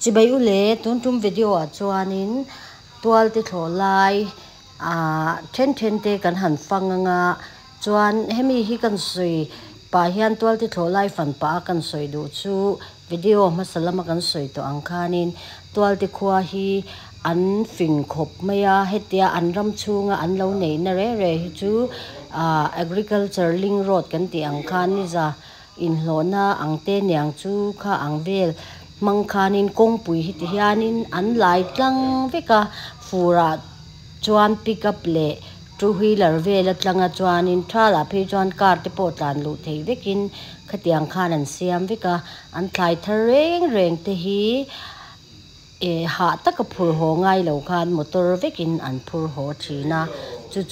chỉ bay u lệ tuôn tum video à chuanin tual te thlo lai then te kan han fanga chuan hemi hi kan soi pa hian tual te thlo lai fan pa kan soi du chu video masalama kan soi to angkhanin tual te khua hi an fing khop maya hetia an ram chunga an lo nei na re chu agriculture link road kan ti angkhan ni za in hlona angte nyang chu kha angvel mangkhanin kongpui hi ti hianin an lai tlang veka fura chuan pick up le two wheeler vela tlanga chuanin thala phe chuan car te po tlan lu thei vekin khatiang khan an siam veka an thlai reng te hi ha taka phur ho ngai lo khan motor vekin an phur ho thina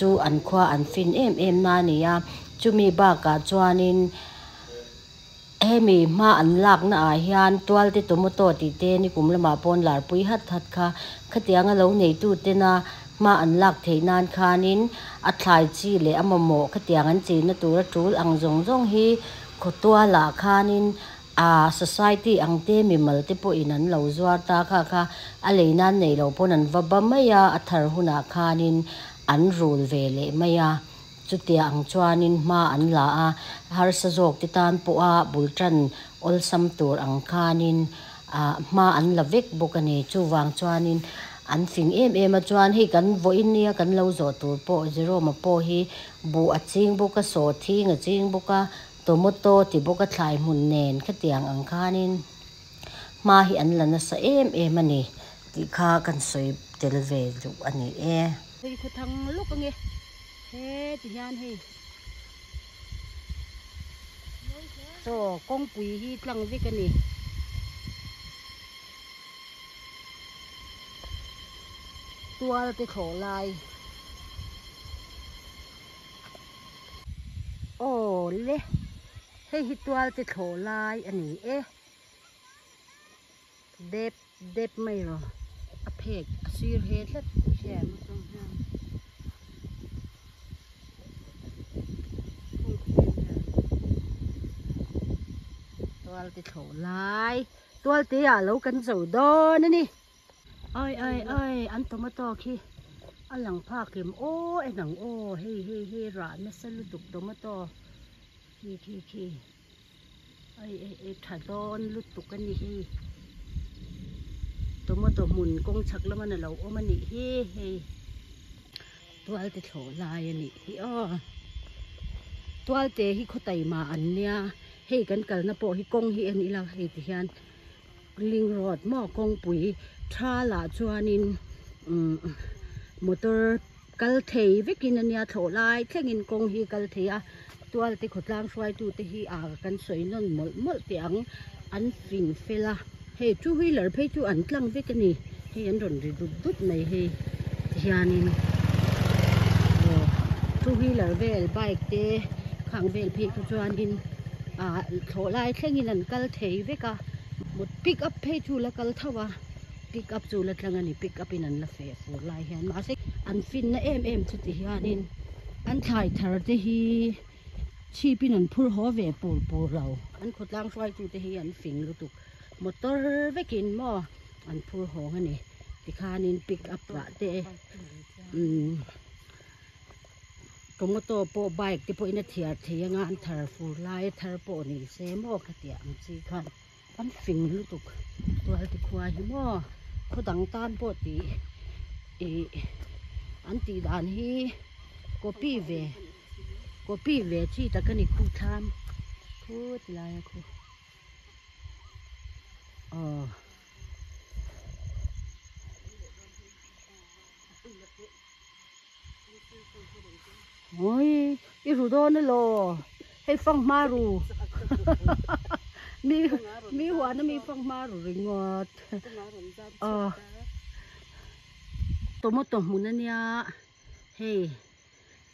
chu an khwa an fin em na niya chumi ba ka chuanin hemi ma an lak na a hian tual te tomato ti te ni kumlama pon lar pui hat kha khatianga lo nei tu te na ma an lak theinan khanin a thlai chi le amamo khatiang an chi na tur tul ang zong hi khotwa la khanin society angte mi malte po inan lo zuar ta kha a leinan nei lo pon an vaba maya athar huna khanin an rul vele maya chutia ang chuanin ma an la a har sa jok ti tan po a bultran ol sam tur ang khanin ma an lavek bokani chu wang chuanin an fing em a chuan hi kan voin nia kan lo zo tur po zero ma po hi bu a ching boka so thing a ching boka tomato ti boka thlai mun nen khatiang ang khanin ma hi an lana sa em ani ti kha kan soi tel ve lu ani hi khu thang luk ange he ti hian he so kong pui hi tlang vikani tual te thlo lai le hei hi tual te thlo lai ani dep mai ro a phek sir he tlat shem tual te thlo lai tual te ya lo kan zo don ani oi an tomato khi alang phak lim enang hei ra na salu tuk tomato khi ai thadon lu tuk ani hi tomato mun kong chak lama na lo omani hi tual te thlo lai ani hi tual te hi khotai ma an nia hei kan kal na po hi kong hi ani la hei ti hian ling road mo kong pui thala chuanin motor kal thei vekin ania thlo lai thlengin kong hi kal theia tual te khotlang hruai tu te hi kan soi non mol te ang an fing fela hei two wheeler phei chu an tlang vekani hei an ron ri dut nei hei hianin two wheeler vel bike te khang vel phei chu chuanin thlo lai thlengin an kal thei veka một pick up phei chu la kal thawa pick up chu la tlangani pick up in an la fe fu lai hian ma se an fin na em chu ti hianin an thai thar te hi chi pin an phur ho ve pur lo an khotlang hruai chu te hi an fing lu tu motor vekin mo an phur ho ngani ti khanin pick up la te tomato po bike te po ina thiar theyanga an thar fu lai thar po ni se mo khatia ang chi khan an fing lu tu tual ti khua hi mo khodang tan po ti an ti dan hi copy ve chi takani khu tham khu ti lai khu oi iru do na lo hei fang maru mi hua na mi fang maru ringot tomato munania hei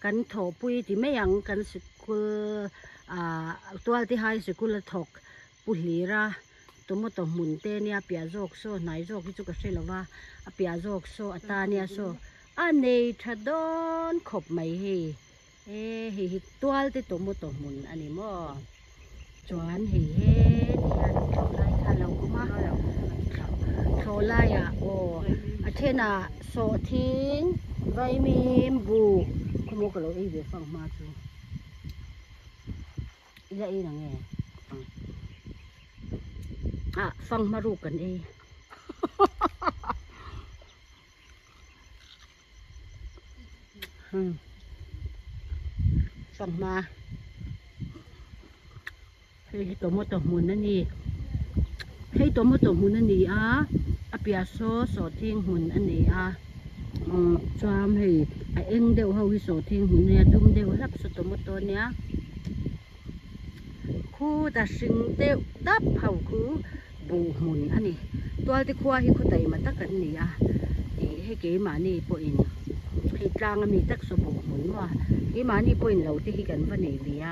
kan tho pui ti meyang kan school tual ti high school thok puhlira tomato mun te nia pia jok so nai jok hi chu ka selawa a pia jok so atania so anei thadon khop mai hi tual te tomato mun ani mo chuan hi he tian lai tha lo kuma thô lai à ô à thế na so thiên vay mi bu không có cái lối về phòng mà chú ý là ý là nghe à phòng mà ru cần ý phòng mà hay tổ một tổ muốnนั่นนี่ให้ตัวมตัวหุ่นอันนี้อ่ะเปียโซโซทิ้งหุ่นอันนี้จามให้เอ็งเดียวเขาวิโซทิ้งหุ่นเนี่ยดุมเดียวรับสตัวมตัวเนี้ยคู่แต่สิ่งเดียวดับเขาคือบูหุ่นอันนี้ตัวที่ควายเขาไต่มาตักกันนี่ให้เก๋มานี่ปอินให้กลางมีตักสบู่หุ่นว่าเก๋มานี่ปอินเราที่กันวันนี้เวีย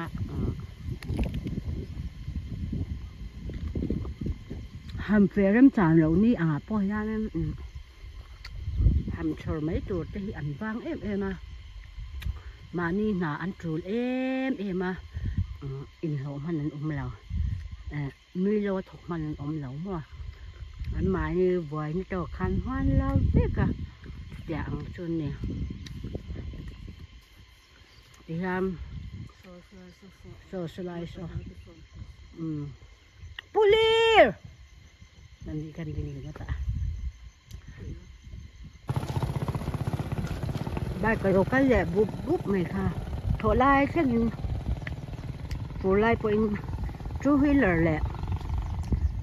hầm phê rem chán lâu ni bỏ ra nên hầm chờ mấy tuổi thì ăn vang em mà ni nà ăn chuột em in lâu mà nên lâu nuôi lâu thuộc mà nên lâu mà ăn mà như vậy nó cho khăn hoan lâu thế cả dạng chuột nè thì làm so pulir nanti kan gini mata ba cái đồ cái lẹ búp búp mày kha thổ lai cái gì thổ lai point chú huy lờ lẹ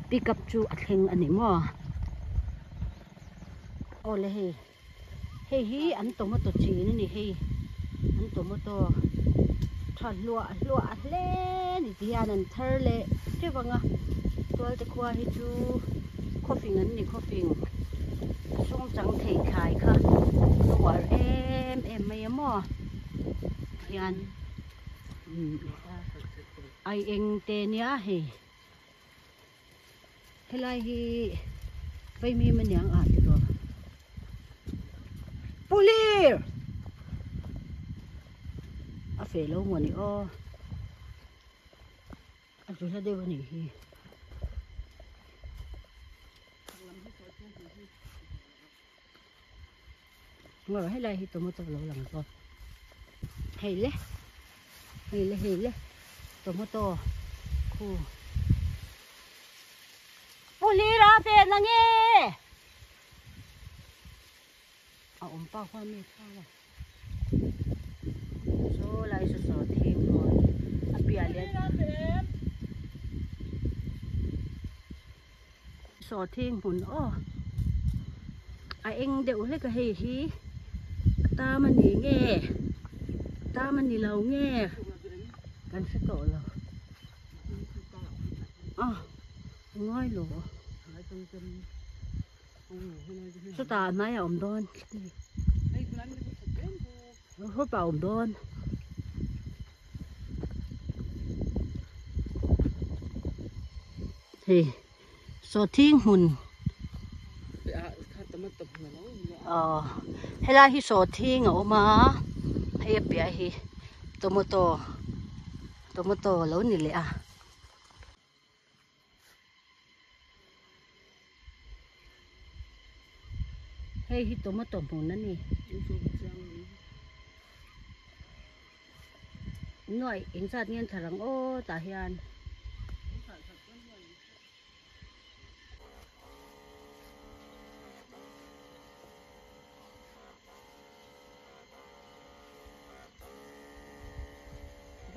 pick up chú anh anh em ô lê hi anh tomato chi này hi anh tomato thằng lụa lên thì anh thở lẹ thế vâng à tôiจะควายจูข้อฟิงนั้นนี่ข้อฟิงช่วงจังเทขายค่ะตัวเอ็มไม่ยมั่วยันไอเองเตเนียให้ไรไปมีมันยังอาจจะตัวปุลีอาเฟลหัวนี่อ้ออาจจะได้วันนี้ngồi hay đây thì tôi mới tôi lỗ lần rồi hay lẽ tôi mới to khu puli ra tiền là nghe ông bao hoa mi sao rồi số lại số thêm rồi bia lên số thêm hồn anh đều lấy cái hi ta mình nghe ta mình đi lâu nghe cần sẽ tổ rồi ngói lỗ số ta máy ổn đôn hốt vào ổn đôn thì số thiên hùn hay là hi số thiên ngộ mà hay bia hi tomato lâu nè lẽ hay hi tomato mồn nè nói in sát nhiên thằng ô ta hiền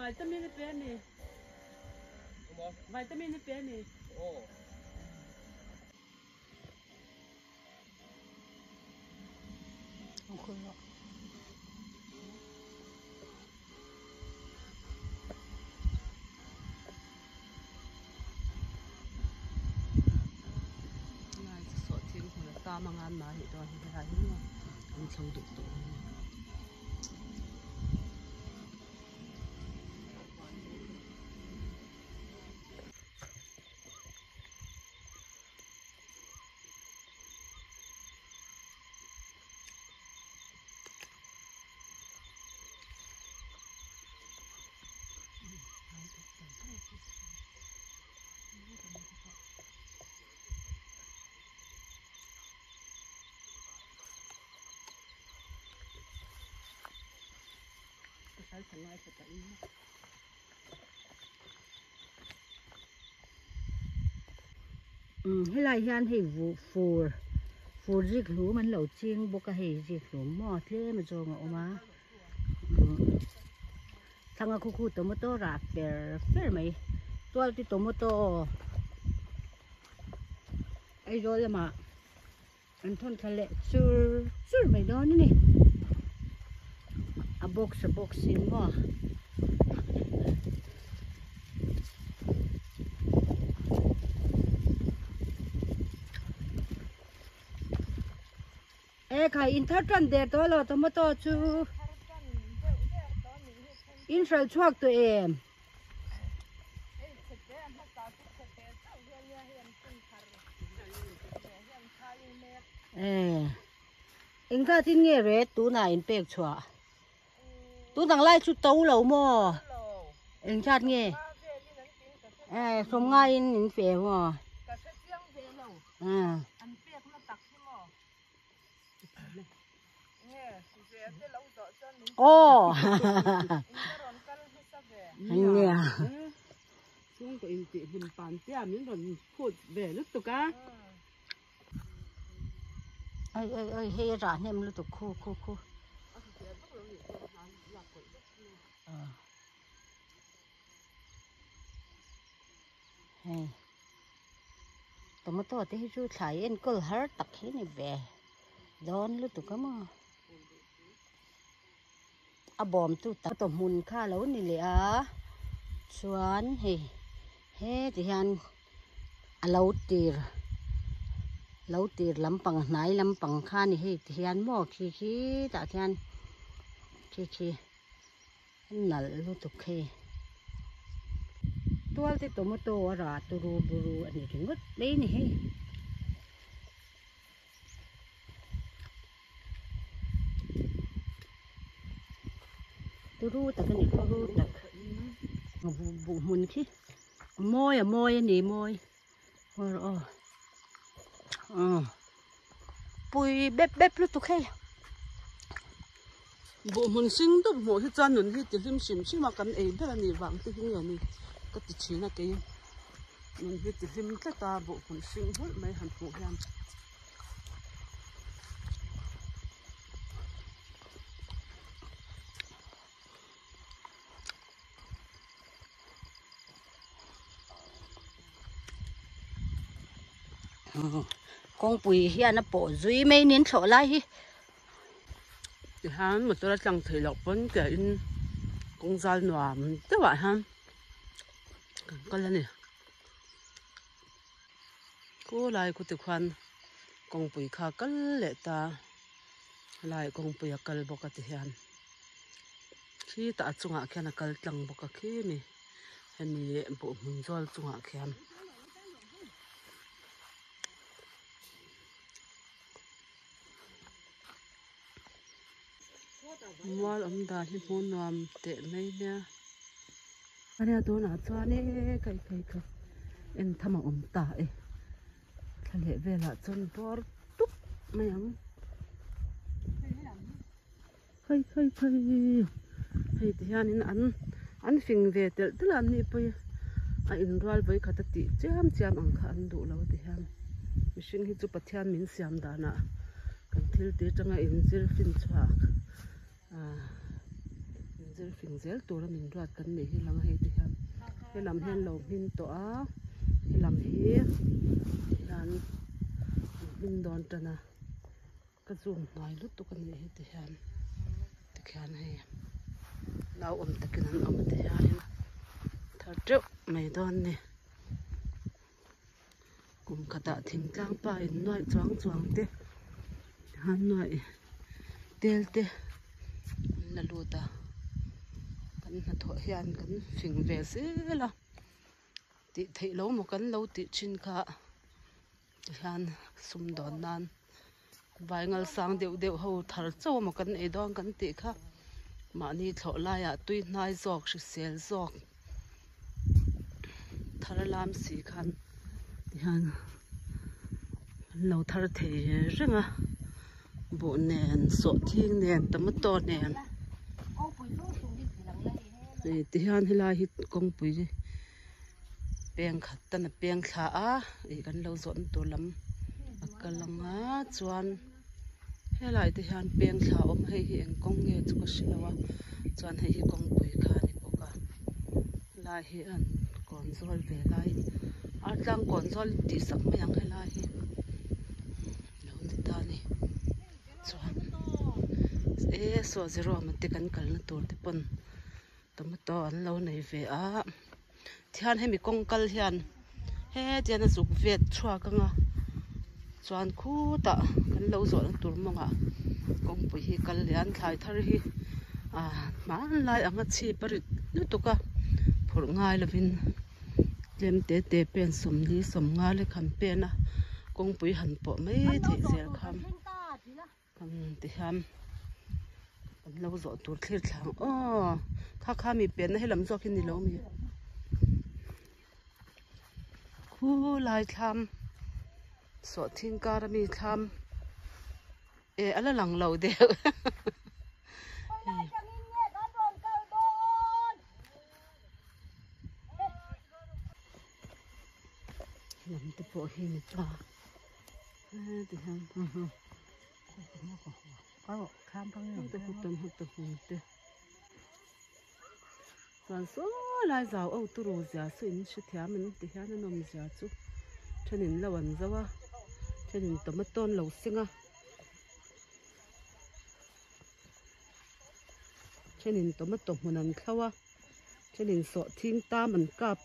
vitamin ni pia ni. Vitamin ni pia ni. Không khơi đâu. Này sọ thiên của ta mang ăn mà thì tôi thì thấy ăn sâu được tụ. hay là hiện hay phù dịch lúa mình lẩu chiên bốc cái hay dịch lúa mò thế mà cho ngộ mà thằng khu tomato rạp phê mày tôi thì tomato ấy rồi là mà anh thon khai lệ chưa mày đó nữa nè a box xin mò khai in thắt trần để tôi lo tomato chú in sợi chuột tụi em in khai tin nghe rồi tú này in bẹc chuột tú thằng lai chú tấu lẩu mò in chát nghe xong ngay in phê mò ô nè xuống cái chị hình bàn tia miếng rồi phụt về lúc tục á ơi hay ra nem lúc tục khu hay tomato thì chú thấy anh có hết tắc hết này về đón lúc tục cái mà bom tu ta tôm mùn kha lâu nè lẽ chuan he thì han lâu tiệt lắm bằng nãy lắm bằng kha nè he thì han mò khi ta han khi nal lu tu khe tua thì tomato ra tu buru anh cái ngất đấy nè he ru ta cái này có ru ta vụ mùn khi môi nè môi bùi bếp lúc tu khe bộ mùn sinh đó bộ hết chân rồi hết chỉ lim mà cần ấy thế là nỉ vàng thì cái này cái tí chín là cái mình hết chỉ lim cái ta bộ mùn sinh hết mấy hẳn phụ em con bùi hiện nó bỏ dưới mấy nến sổ lại thì hắn mà tôi đã chẳng thấy lộc vẫn cái con dao nòa tất vậy hắn con lên nè cô lại cô tự khoan con bùi khá cân lệ ta lại con bùi cân bọc cái hiện khi ta chung hạ khen là cân lằng bọc cái khi này hình như bộ mình do chung hạ khen mua ông ta thì muốn làm tệ mấy nha anh em tôi nói cho nên cái em thầm ông ta ấy thay lệ về là chân to túc mấy ông khơi thì anh ăn phình về tức là anh đi bây anh rồi với cả tụi chăm ăn ăn đủ lâu thì anh mình sinh hi chụp thian mình xem đã nè cần thiếu tí trong ngày in zil phình choạc zil phình zilตัวละmình đoạt cần để hi lăng hay thì anh hi làm hen lầu hin tỏa hi làm hi anh mình đón chân à cái zoom nói lúc tụi cần để thì anh hay lao ta cái năng thì anh thở trước mày đón nè cùng cả tạ thình trang bài nói choáng thế hắn nói tel te là lúa ta cần là thổi hiền cần phình về xí là tị thấy lâu một cần lâu tị chín cả hiền sum đòn nan vài ngày sáng đều hầu thở châu một cần ấy đón cần tị khác mà ni thổi lại à tuy nai giọt sự xel giọt thở làm xí khăn hiền lâu thở thấy rất à bộ nền sọ thiên nền tomato nền thì han helai hit kong pui ji peng khat tan peng thla a e kan lo zon tur lam akalanga chuan helai te han peng thla om hei hi eng kong nge chu ko silawa chuan hei hi kong pui kha ni poka lai hi an kon zol ve lai atlang kon zol ti sak mayang helai hi lo ni ta ni chuan so zero ma te kan kal na tur te pon tomato an lo nei ve a thian hemi kong kal hian he tian a zuk vet thua kanga chuan khu ta kan lo zo na tur monga kong pui hi kal lian thlai thar hi man lai anga chi parit nu tuka phur ngai lovin lem te pen som li som nga le kham pe na kong pui han po mai thei zel kham kan ti ham kan lo zo tur thlir thlang kha mi pen na helam zo khin ni lo mi khu lai tham so thing kar mi tham ala lang lo de làm cái bộ hình to thì ham có khám phong nhau tôi học tập hồn toàn số lại giàu âu tu rồi giả sử những sự thèm mình thì hắn nó nằm giả chú cho nên là vẫn giàu cho nên tôm tôn lẩu xinh cho nên tôm mình ăn khâu cho nên sọ thiên ta mình cạp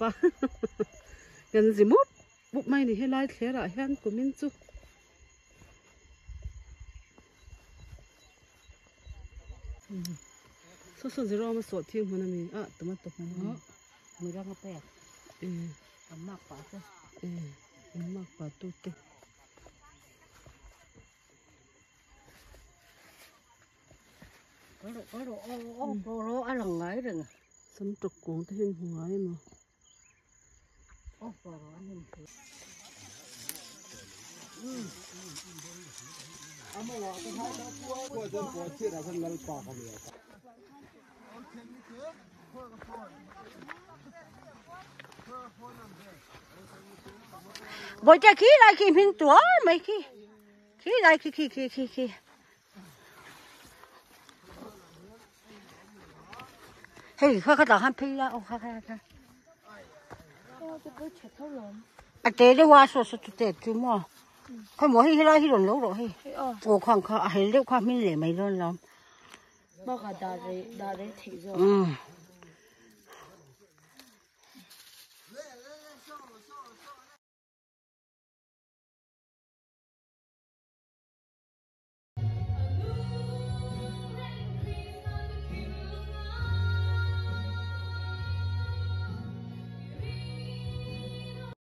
gần gì mốt bụng mày thì hay lai thế lại hen của mình chú số zero mà sọ thiên mà mình tôm mình mình đang ngập bẹt mắc quá chứ mắc quá tu tê có độ ăn lần ấy rồi sắm trục cuốn thấy hình hoài mà bồi cha khí lại khi mình chúa mấy khí lại khi hey khoa cái tàu ham phi ra khoa tế đi qua số tế chú mò khoa mỗi hi ra hi rồi lâu rồi hi khoang khoa hay liệu khoa mình để mấy rồi lắm bao cả đà đấy thị rồi